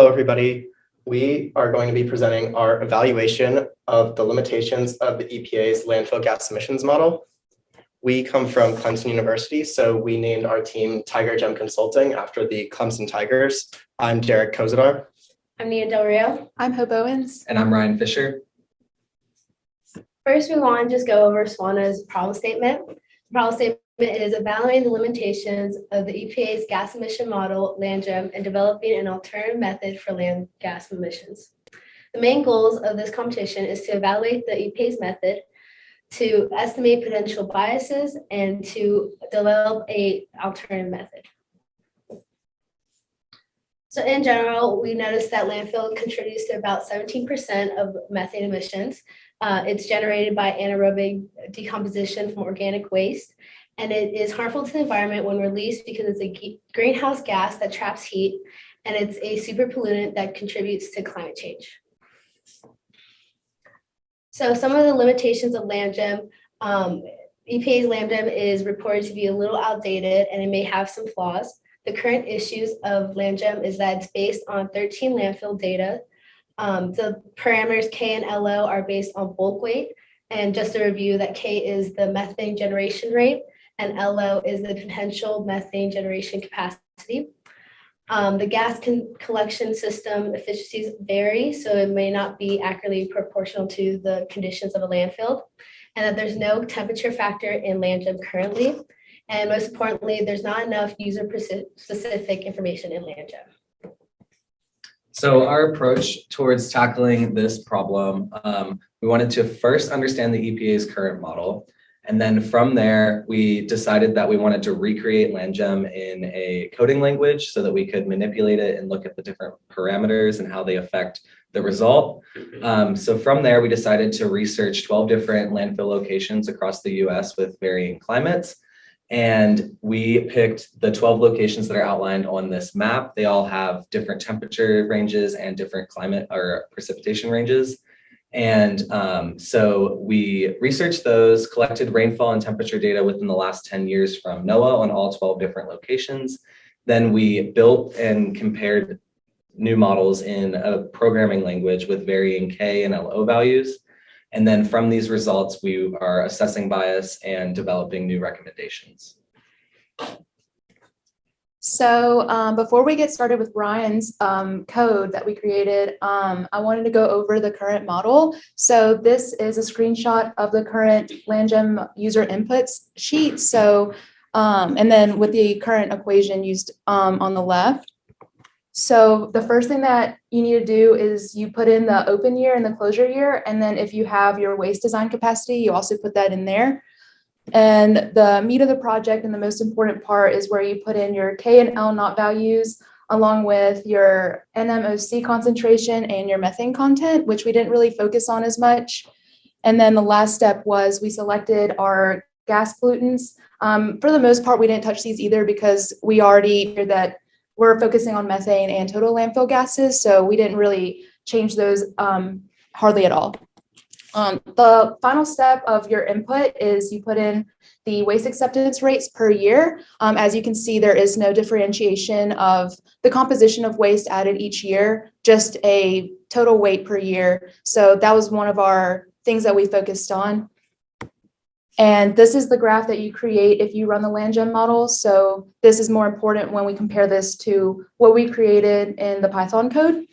Hello, everybody. We are going to be presenting our evaluation of the limitations of the EPA's landfill gas emissions model. We come from Clemson University, so we named our team LandGEM Consulting after the Clemson Tigers. I'm Derek Kosydar. I'm Nia Del Rio. I'm Hope Owens. And I'm Ryan Fisher. First, we want to just go over SWANA's problem statement. The problem statement is evaluating the limitations of the EPA's gas emission model, LandGEM, and developing an alternative method for land gas emissions. The main goals of this competition is to evaluate the EPA's method, to estimate potential biases, and to develop an alternative method. So in general, we noticed that landfill contributes to about 17% of methane emissions. It's generated by anaerobic decomposition from organic waste, and it is harmful to the environment when released because it's a greenhouse gas that traps heat, and it's a super pollutant that contributes to climate change. So some of the limitations of LandGEM, EPA's LandGEM is reported to be a little outdated and it may have some flaws. The current issues of LandGEM is that it's based on 13 landfill data. The parameters K and LO are based on bulk weight. And just a review that K is the methane generation rate and LO is the potential methane generation capacity. The gas collection system efficiencies vary, so it may not be accurately proportional to the conditions of a landfill, and that there's no temperature factor in LandGEM currently. And most importantly, there's not enough user-specific information in LandGEM. So our approach towards tackling this problem, we wanted to first understand the EPA's current model. And then from there, we decided that we wanted to recreate LandGEM in a coding language so that we could manipulate it and look at the different parameters and how they affect the result. So from there, we decided to research 12 different landfill locations across the US with varying climates. And we picked the 12 locations that are outlined on this map. They all have different temperature ranges and different climate or precipitation ranges. And so we researched those, collected rainfall and temperature data within the last 10 years from NOAA on all 12 different locations. Then we built and compared new models in a programming language with varying K and LO values. And then from these results, we are assessing bias and developing new recommendations. So before we get started with Ryan's code that we created, I wanted to go over the current model. So this is a screenshot of the current LandGEM user inputs sheet. So, and then with the current equation used on the left. So the first thing that you need to do is you put in the open year and the closure year. And then if you have your waste design capacity, you also put that in there. And the meat of the project and the most important part is where you put in your K and L naught values, along with your NMOC concentration and your methane content, which we didn't really focus on as much. And then the last step was we selected our gas pollutants. For the most part, we didn't touch these either because we already heard that we're focusing on methane and total landfill gases. So we didn't really change those hardly at all. The final step of your input is you put in the waste acceptance rates per year. As you can see, there is no differentiation of the composition of waste added each year, just a total weight per year. So that was one of our things that we focused on. And this is the graph that you create if you run the LandGEM model. So this is more important when we compare this to what we created in the Python code.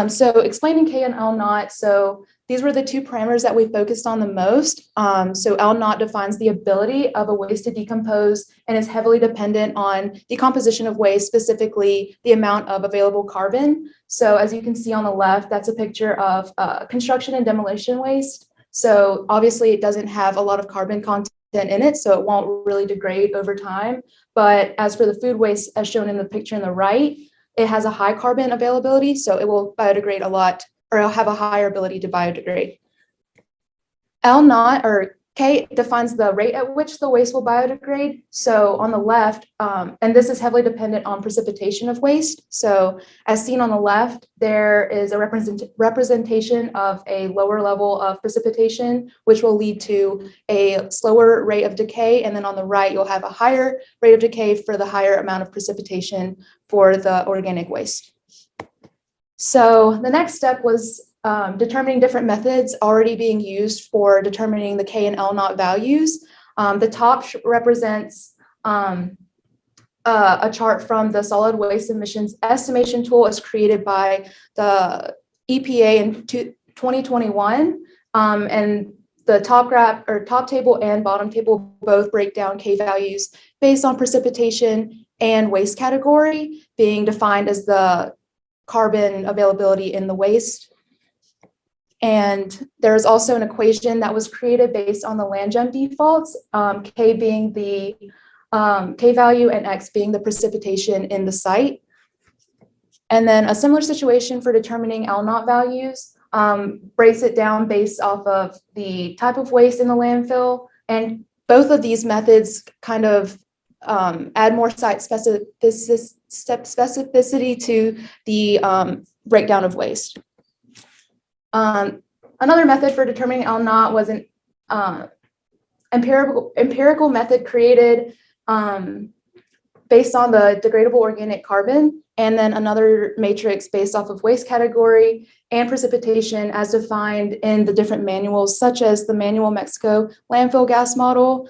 So explaining K and L naught. So these were the two parameters that we focused on the most. So L naught defines the ability of a waste to decompose and is heavily dependent on the composition of waste, specifically the amount of available carbon. So as you can see on the left, that's a picture of construction and demolition waste. So obviously it doesn't have a lot of carbon content in it, so it won't really degrade over time. But as for the food waste, as shown in the picture on the right, it has a high carbon availability, so it will biodegrade a lot, or it'll have a higher ability to biodegrade. L naught, or K, defines the rate at which the waste will biodegrade. So on the left, and this is heavily dependent on precipitation of waste. So as seen on the left, there is a representation of a lower level of precipitation, which will lead to a slower rate of decay. And then on the right, you'll have a higher rate of decay for the higher amount of precipitation for the organic waste. So the next step was determining different methods already being used for determining the K and L naught values. The top represents a chart from the solid waste emissions estimation tool as created by the EPA in 2021. And the top graph or top table and bottom table both break down K values based on precipitation and waste category, being defined as the carbon availability in the waste. And there's also an equation that was created based on the LandGEM defaults, K being the K value and X being the precipitation in the site. And then a similar situation for determining L naught values, breaks it down based off of the type of waste in the landfill. And both of these methods kind of add more site specificity to the breakdown of waste. Another method for determining L naught was an empirical method created based on the degradable organic carbon, and then another matrix based off of waste category and precipitation as defined in the different manuals, such as the Manual Mexico landfill gas model,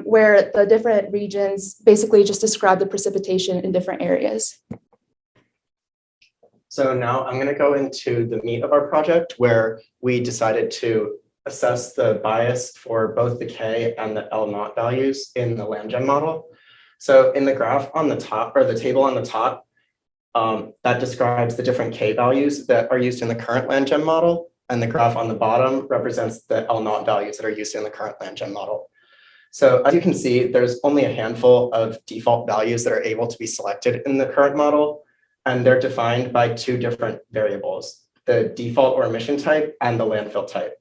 where the different regions basically just describe the precipitation in different areas. So now I'm going to go into the meat of our project, where we decided to assess the bias for both the K and the L naught values in the LandGEM model. So in the graph on the top, or the table on the top, that describes the different K values that are used in the current LandGEM model, and the graph on the bottom represents the L naught values that are used in the current LandGEM model. So as you can see, there's only a handful of default values that are able to be selected in the current model, and they're defined by two different variables, the default or emission type and the landfill type.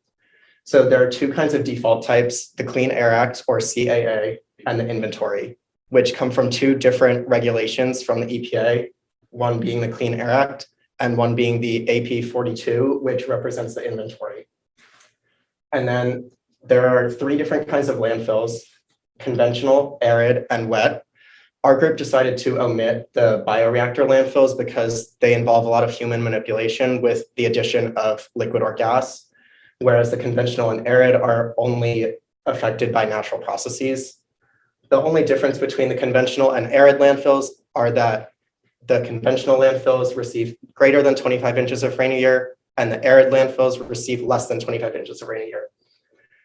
So there are two kinds of default types, the Clean Air Act or CAA and the inventory, which come from two different regulations from the EPA, one being the Clean Air Act and one being the AP 42, which represents the inventory. And then there are three different kinds of landfills, conventional, arid, and wet. Our group decided to omit the bioreactor landfills because they involve a lot of human manipulation with the addition of liquid or gas, whereas the conventional and arid are only affected by natural processes. The only difference between the conventional and arid landfills are that the conventional landfills receive greater than 25 inches of rain a year, and the arid landfills receive less than 25 inches of rain a year.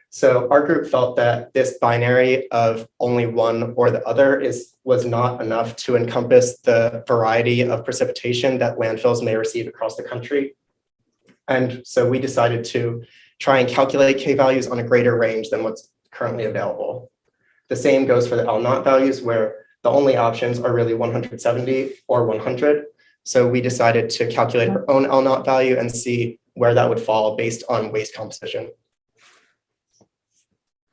So our group felt that this binary of only one or the other was not enough to encompass the variety of precipitation that landfills may receive across the country. And so we decided to try and calculate K values on a greater range than what's currently available. The same goes for the L naught values, where the only options are really 170 or 100. So we decided to calculate our own L naught value and see where that would fall based on waste composition.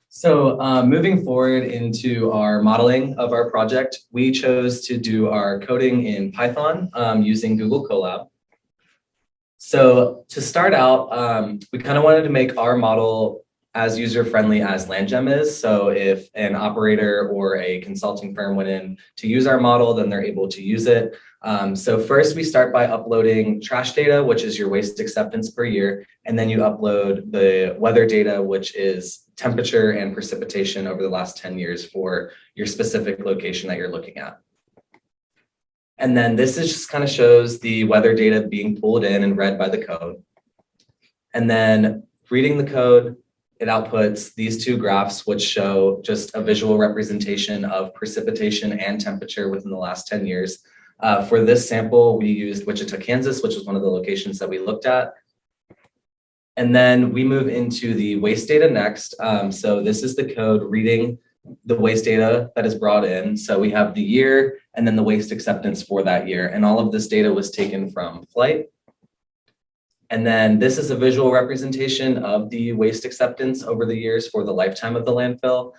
So moving forward into our modeling of our project, we chose to do our coding in Python using Google Colab. So to start out, we kind of wanted to make our model as user-friendly as LandGEM is. So if an operator or a consulting firm went in to use our model, then they're able to use it. So first we start by uploading trash data, which is your waste acceptance per year. And then you upload the weather data, which is temperature and precipitation over the last 10 years for your specific location that you're looking at. And then this is just kind of shows the weather data being pulled in and read by the code. And then reading the code, it outputs these two graphs, which show just a visual representation of precipitation and temperature within the last 10 years. For this sample, we used Wichita, Kansas, which was one of the locations that we looked at. And then we move into the waste data next. So this is the code reading the waste data that is brought in. So we have the year and then the waste acceptance for that year. And all of this data was taken from Flight. And then this is a visual representation of the waste acceptance over the years for the lifetime of the landfill.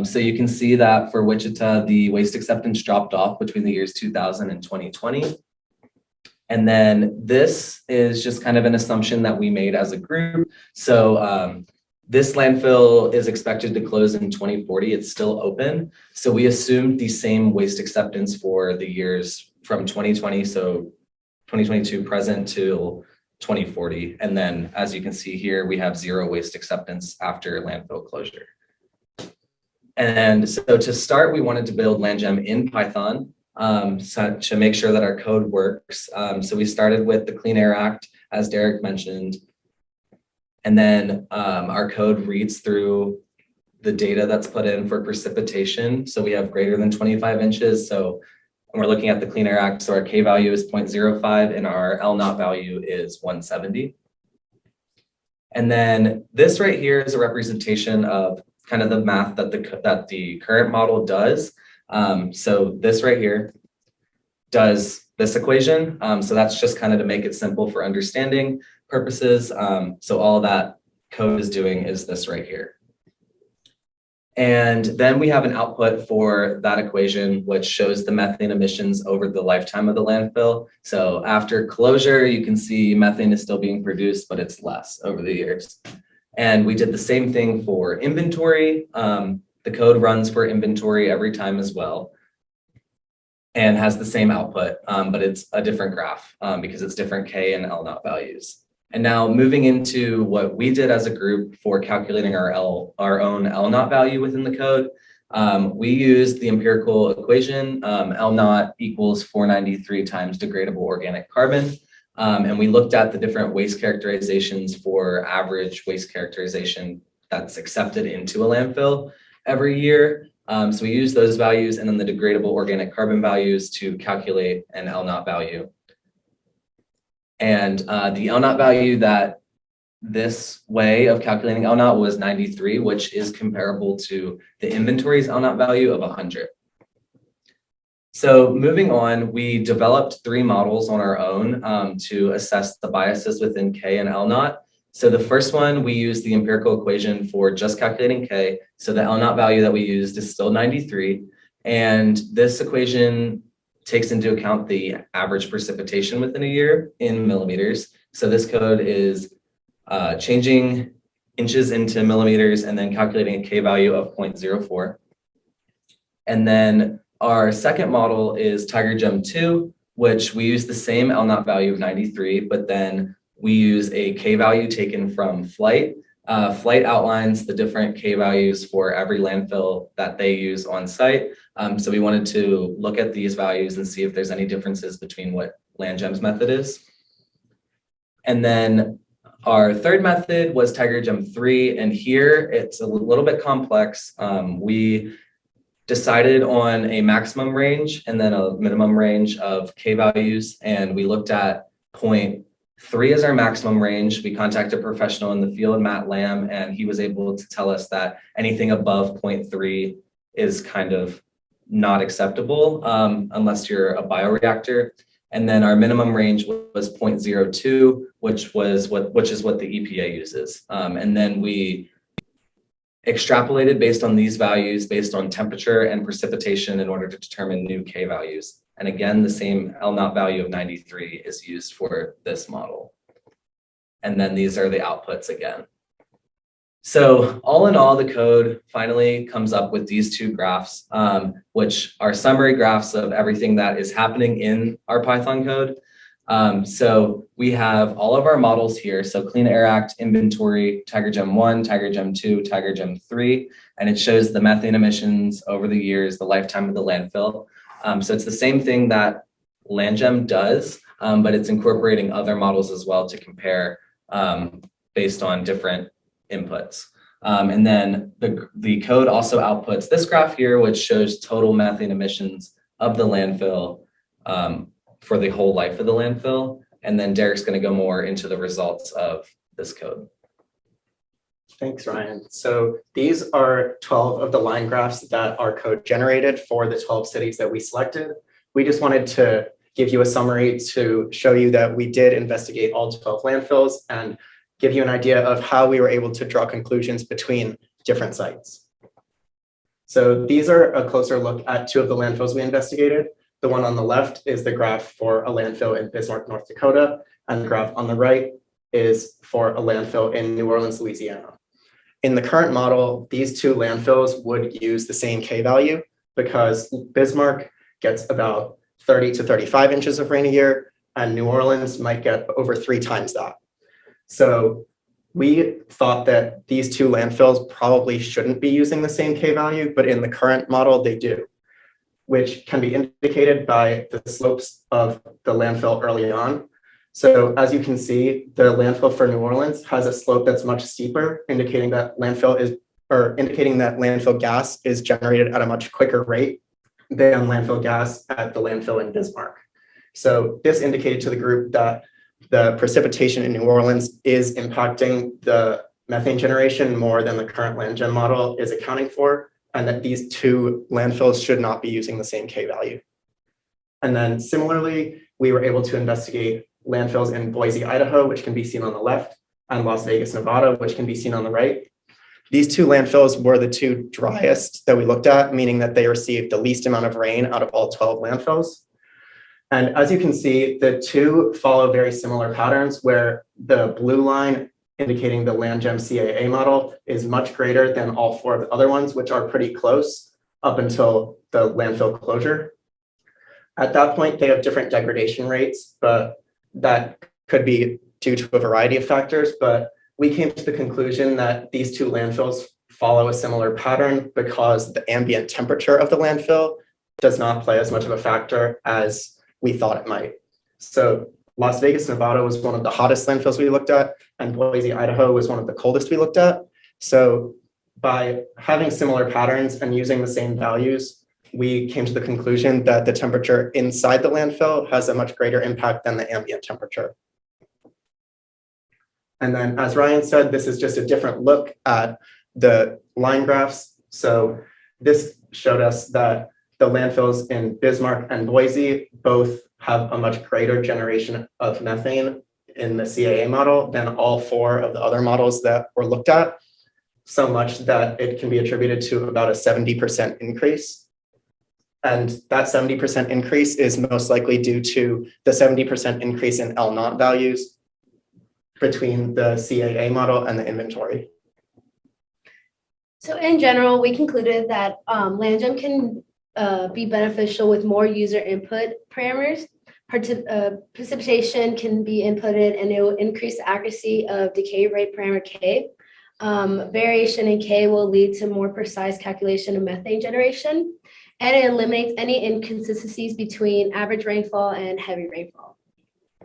So you can see that for Wichita, the waste acceptance dropped off between the years 2000 and 2020. And then this is just kind of an assumption that we made as a group. So this landfill is expected to close in 2040. It's still open. So we assumed the same waste acceptance for the years from 2020. So 2022 present till 2040. And then, as you can see here, we have zero waste acceptance after landfill closure. And so to start, we wanted to build LandGEM in Python to make sure that our code works. So we started with the Clean Air Act, as Derek mentioned. And then our code reads through the data that's put in for precipitation. So we have greater than 25 inches. So we're looking at the Clean Air Act. So our K value is 0.05 and our LNOT value is 170. And then this right here is a representation of kind of the math that the current model does. So this right here does this equation. So that's just kind of to make it simple for understanding purposes. So all that code is doing is this right here. And then we have an output for that equation, which shows the methane emissions over the lifetime of the landfill. So after closure, you can see methane is still being produced, but it's less over the years. And we did the same thing for inventory. The code runs for inventory every time as well and has the same output, but it's a different graph because it's different K and LNOT values. And now moving into what we did as a group for calculating our own LNOT value within the code, we used the empirical equation, LNOT equals 493 times degradable organic carbon. And we looked at the different waste characterizations for average waste characterization that's accepted into a landfill every year. So we use those values and then the degradable organic carbon values to calculate an LNOT value. And the LNOT value that this way of calculating LNOT was 93, which is comparable to the inventory's LNOT value of 100. So moving on, we developed 3 models on our own to assess the biases within K and LNOT. So the first one, we used the empirical equation for just calculating K. So the LNOT value that we used is still 93. And this equation takes into account the average precipitation within a year in millimeters. So this code is changing inches into millimeters and then calculating a K value of 0.04. And then our second model is LandGEM 2, which we use the same LNOT value of 93, but then we use a K value taken from Flight. Flight outlines the different K values for every landfill that they use on site. So we wanted to look at these values and see if there's any differences between what LandGEM's method is. And then our third method was LandGEM 3, and here it's a little bit complex. We decided on a maximum range and then a minimum range of K values, and we looked at 0.3 as our maximum range. We contacted a professional in the field, Matt Lamb, and he was able to tell us that anything above 0.3 is kind of not acceptable unless you're a bioreactor. And then our minimum range was 0.02, which is what the EPA uses. And then we extrapolated based on these values, based on temperature and precipitation in order to determine new K values. And again, the same LNOT value of 93 is used for this model. And then these are the outputs again. So all in all, the code finally comes up with these 2 graphs, which are summary graphs of everything that is happening in our Python code. So we have all of our models here. So Clean Air Act, inventory, LandGEM 1, LandGEM 2, LandGEM 3, and it shows the methane emissions over the years, the lifetime of the landfill. So it's the same thing that LandGEM does, but it's incorporating other models as well to compare based on different inputs. And then the code also outputs this graph here, which shows total methane emissions of the landfill for the whole life of the landfill. And then Derek's going to go more into the results of this code. Thanks, Ryan. So these are 12 of the line graphs that our code generated for the 12 cities that we selected. We just wanted to give you a summary to show you that we did investigate all 12 landfills and give you an idea of how we were able to draw conclusions between different sites. So these are a closer look at 2 of the landfills we investigated. The one on the left is the graph for a landfill in Bismarck, North Dakota, and the graph on the right is for a landfill in New Orleans, Louisiana. In the current model, these 2 landfills would use the same K value because Bismarck gets about 30 to 35 inches of rain a year, and New Orleans might get over 3 times that. So we thought that these two landfills probably shouldn't be using the same K value, but in the current model, they do, which can be indicated by the slopes of the landfill early on. So as you can see, the landfill for New Orleans has a slope that's much steeper, indicating that landfill gas is generated at a much quicker rate than landfill gas at the landfill in Bismarck. So this indicated to the group that the precipitation in New Orleans is impacting the methane generation more than the current LandGEM model is accounting for, and that these two landfills should not be using the same K value. And then similarly, we were able to investigate landfills in Boise, Idaho, which can be seen on the left, and Las Vegas, Nevada, which can be seen on the right. These two landfills were the two driest that we looked at, meaning that they received the least amount of rain out of all 12 landfills. And as you can see, the two follow very similar patterns where the blue line indicating the LandGEM CAA model is much greater than all 4 of the other ones, which are pretty close up until the landfill closure. At that point, they have different degradation rates, but that could be due to a variety of factors. But we came to the conclusion that these two landfills follow a similar pattern because the ambient temperature of the landfill does not play as much of a factor as we thought it might. So Las Vegas, Nevada was one of the hottest landfills we looked at, and Boise, Idaho was one of the coldest we looked at. So by having similar patterns and using the same values, we came to the conclusion that the temperature inside the landfill has a much greater impact than the ambient temperature. And then, as Ryan said, this is just a different look at the line graphs. So this showed us that the landfills in Bismarck and Boise both have a much greater generation of methane in the CAA model than all 4 of the other models that were looked at, so much that it can be attributed to about a 70% increase. And that 70% increase is most likely due to the 70% increase in L naught values between the CAA model and the inventory. So in general, we concluded that LandGEM can be beneficial with more user input parameters. Precipitation can be inputted and it will increase the accuracy of decay rate parameter K. Variation in K will lead to more precise calculation of methane generation, and it eliminates any inconsistencies between average rainfall and heavy rainfall.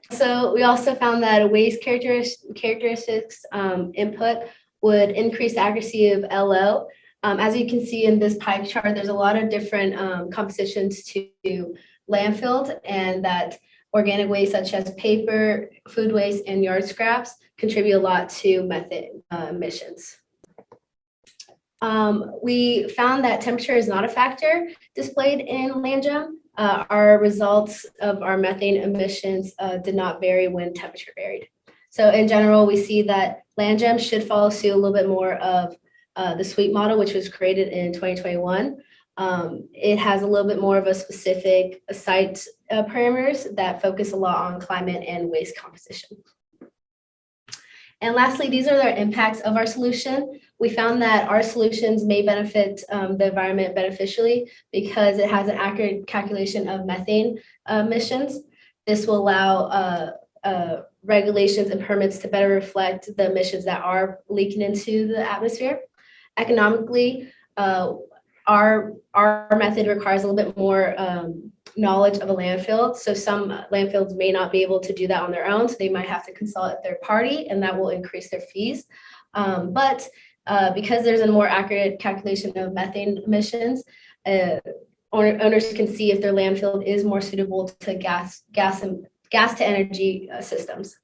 So we also found that a waste characteristics input would increase the accuracy of LO. As you can see in this pie chart, there's a lot of different compositions to landfills, and that organic waste such as paper, food waste, and yard scraps contribute a lot to methane emissions. We found that temperature is not a factor displayed in LandGEM. Our results of our methane emissions did not vary when temperature varied. So in general, we see that LandGEM should follow suit a little bit more of the SWEET model, which was created in 2021. It has a little bit more of a specific site parameters that focus a lot on climate and waste composition. And lastly, these are the impacts of our solution. We found that our solutions may benefit the environment beneficially because it has an accurate calculation of methane emissions. This will allow regulations and permits to better reflect the emissions that are leaking into the atmosphere. Economically, our method requires a little bit more knowledge of a landfill. So some landfills may not be able to do that on their own. So they might have to consult a third party, and that will increase their fees. But because there's a more accurate calculation of methane emissions, owners can see if their landfill is more suitable to gas to energy systems.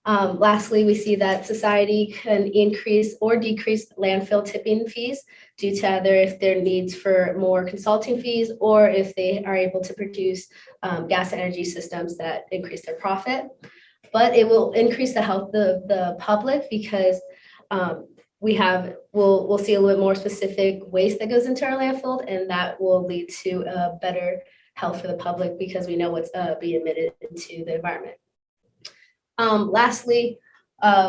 Lastly, we see that society can increase or decrease landfill tipping fees due to either if their needs for more consulting fees or if they are able to produce gas energy systems that increase their profit. But it will increase the health of the public because we'll see a little bit more specific waste that goes into our landfill, and that will lead to a better health for the public because we know what's being emitted into the environment. Lastly,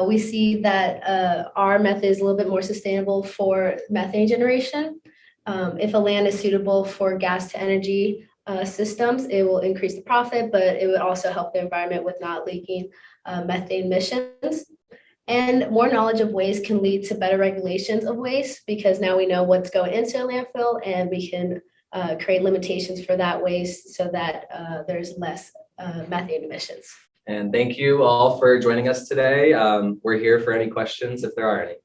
we see that our method is a little bit more sustainable for methane generation. If a land is suitable for gas to energy, systems, it will increase the profit, but it would also help the environment with not leaking methane emissions. And more knowledge of waste can lead to better regulations of waste, because now we know what's going into a landfill, and we can create limitations for that waste so that there's less methane emissions. And thank you all for joining us today. We're here for any questions if there are any.